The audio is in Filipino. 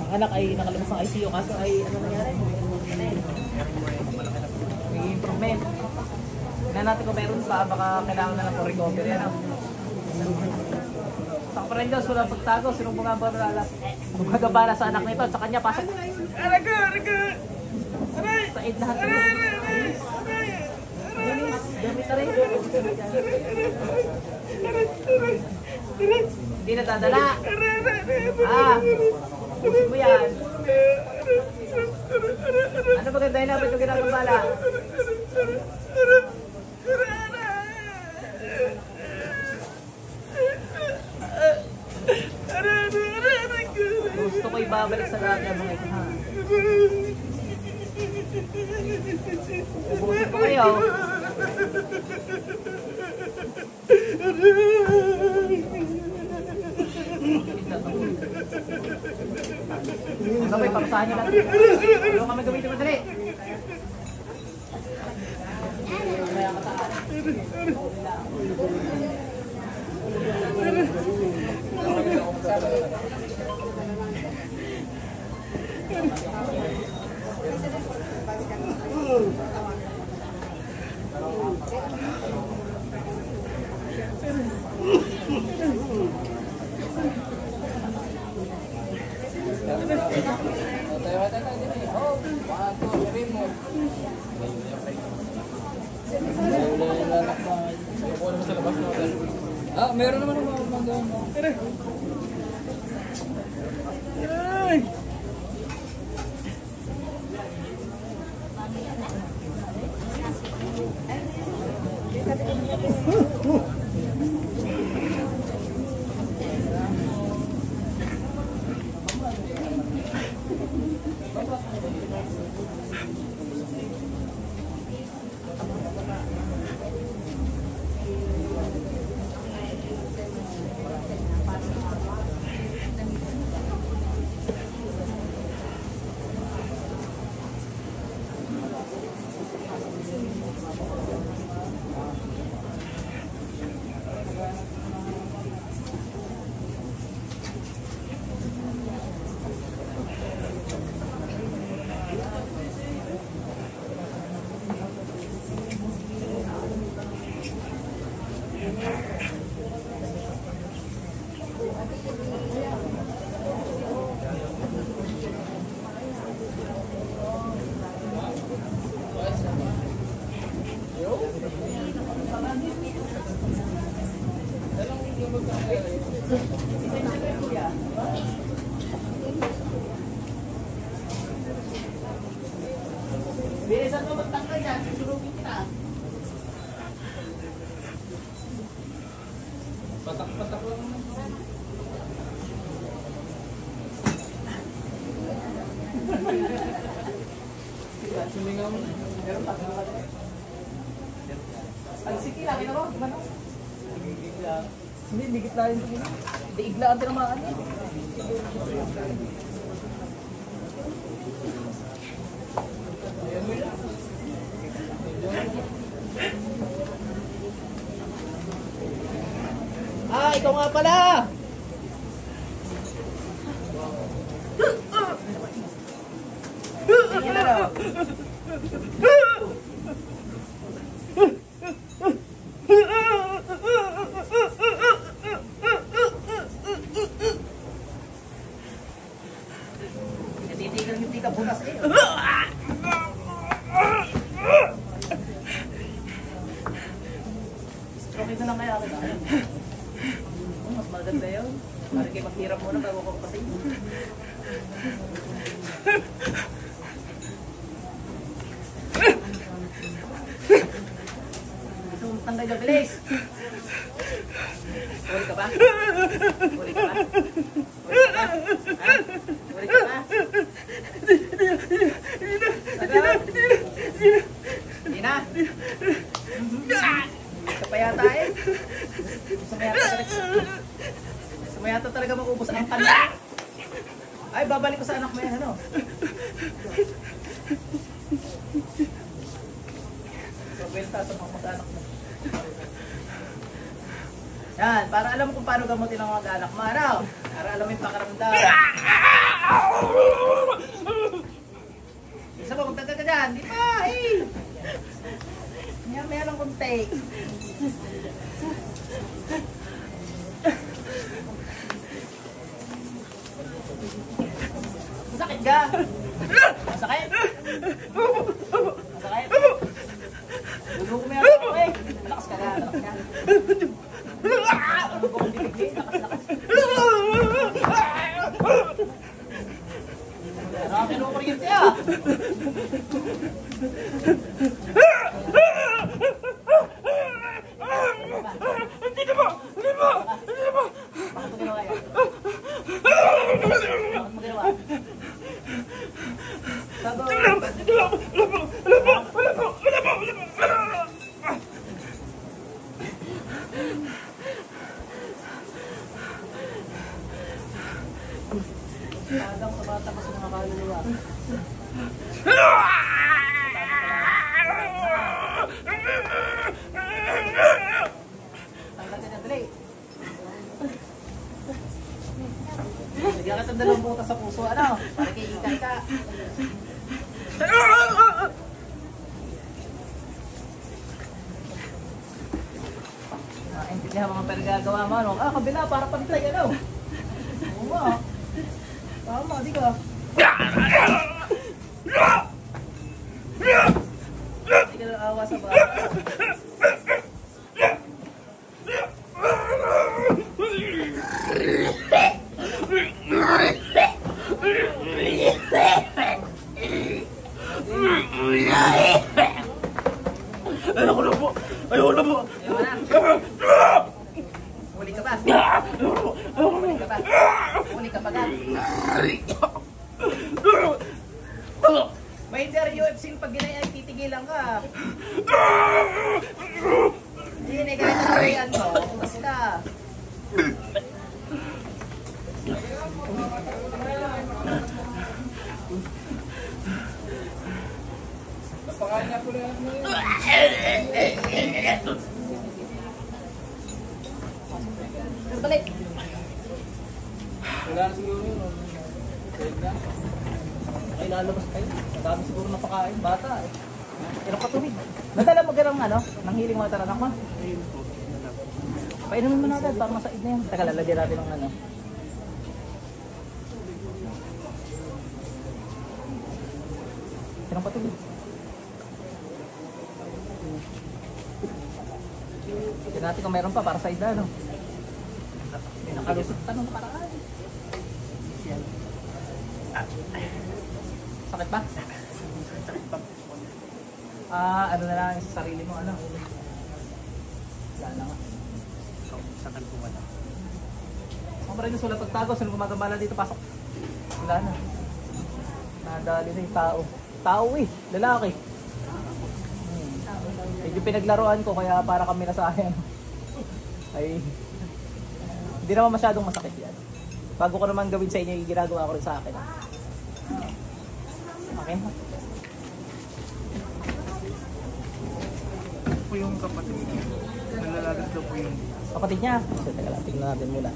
Ang anak ay nakalabas ng ICU kaso ay ano nangyari? May improvement. Tingnan natin kung meron pa, baka kailangan na lang po recovery. Ano? Sa kaparendos, walang pagtago. Sinong gumagabala sa anak nito at sa kanya pasok. Araga! Sa aid lahat. Gamit na rin. Hindi natadala. Pusin mo yan. Ano ba ganda yun? Ba't yung ginagambala? Gusto ko ibabalik sa lahat ng mga ito, ha? Ubusin ko kayo. Ano ba, ipakasahan nyo lang. Ano kami gamitin madali? Kaya kataan. Ah, meron naman ang mga doon. Ay! Bilisan mo magtangkad yan, susulugin kita. Patak-patak lang naman. Sumingaw mo na. Meron pa. Ay, sige lang, ina mo, gimana? Hindi, digit na rin. Hindi, iglaan tinamaan eh. Ah, ikaw nga pala! Sige na raw. Hindi ka bukas eh. Stroke ito lang kaya kita. Mas maganda yun. Parang kayo maghirap muna bago ko patay. Gusto mo tanggal dyan, bilis! Uli ka ba? Uli ka ba? Uli ka ba? Ha? Uli ka ba? Hindi na? Ito pa yata eh. Gusto mo yata talaga maubos ang kanya. Ay, babalik ko sa anak mo yan, ano? Pabenta sa mga mag-anak mo. Yan, para alam mo kung paano gamutin ang mga anak mo, ano? Para alam mo yung pakaramdam. Masakit ka? Masakit? Masakit? Gulo ko may ako eh. Lakas ka na, lakas ka. Ano ko ang bibig? Lakas. Pero kinukuryente ah. Hindi na ba? Bakit mo ginawa yan? Bakit mo ginawa? Sabi, Padang sa bata ko sa mga kaluluwa. Tanggalin na dali. Lagyan ka ng dalawang butas sa puso, ano? Para kay ikan ka. Intindihan mo mga pinagagawa mo, ano? Ah, kabila, para pantay, ano? Oo nga. Tama, di ka. Di ka lang awa sa bata. Ayoko na po! Ayoko na po! Ayaw na. Huli ka pa. Huli ka pa. Huli ka pa ka. May UFC pag ginaya ay titigilan ka. Hindi, kahit ang kariyan mo. Basta. Napakain ako na mo yun. Balik. Wala na siguro yun. Sayag na. Ay, lalabas kayo. Ang dami siguro napakain. Bata eh. Pero patubig. Nadala mo ganang ano? Nang hiling mga taranak mo? Painumin mo na agad para masaid na yan. Taka, lalagyan natin ng ano. Pero patubig. Tignan natin kung meron pa para sa ida, no? May nakalusot tanong nakaraan. Sakit ba? Sakit pa. Ano na lang sa sarili mo, ano? Wala na nga. Sakal po wala. Ang pa rin yung sulat pagtago, sino gumagambala dito, pasok. Wala na. Nadali na yung tao. Tao eh, lalaki. Medyo pinaglaruan ko kaya para kami na sa akin. Ay, hindi naman masyadong masakit yan. Bago ko naman gawin sa inyo, yung ginagawa ko rin sa akin. Okay na. Po yung kapatid niya. Nalalagas daw po yung Kapatid niya. So, teka lang, tingnan natin muna.